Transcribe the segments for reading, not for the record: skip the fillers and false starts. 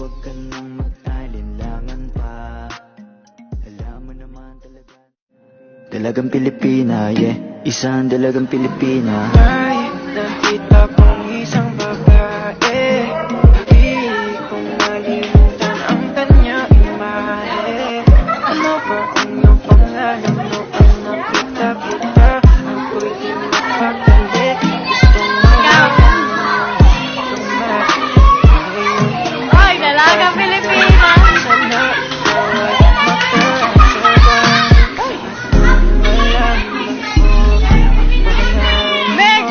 wag ka nang mag-alinlangan pa. Alam mo naman talaga, dalagang Pilipina, yeah. Isang dalagang Pilipina. May nakita kong isang babae, di ko malimutan ang kanyang imahe. Ano ba ang iyong pangalan? Noong nakita kita, ako'y di mapakali. Gusto mo Ay, dalagang Pilipina! sana ikaw ay Meg!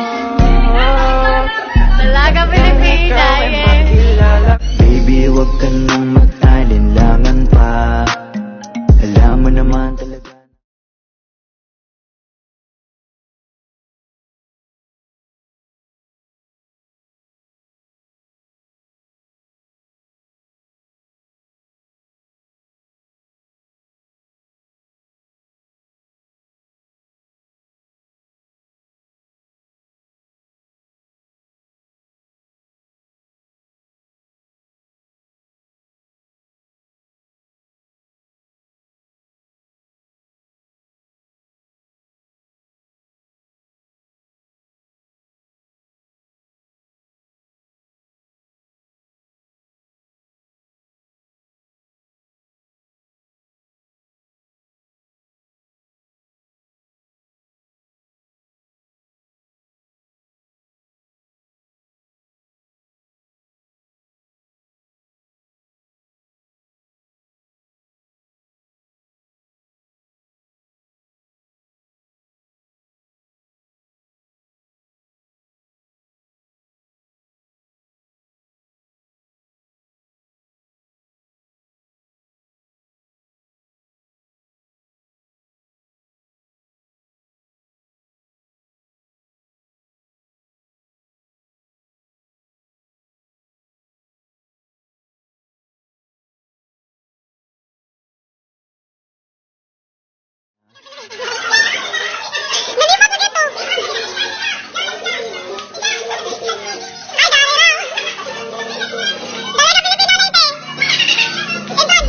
Dalagang Pilipina, yeah. Baby, wag ka nang mag-alinlangan pa. Alam mo naman talaga.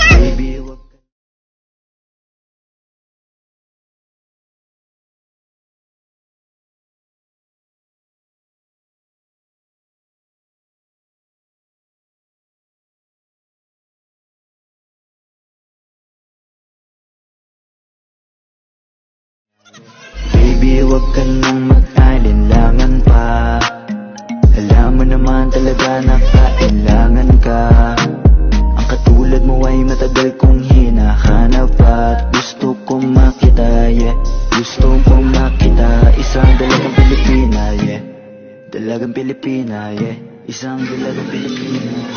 Baby, wag ka. Baby, wag ka nang mag-alinlangan pa. Alam mo naman talaga na kailangan ka. Ang katulad mo ay matagal kong hinahanap at gusto kong makita, yeah. Gusto kong makita. Isang dalagang Pilipina, yeah. Dalagang Pilipina, yeah. Isang dalagang Pilipina.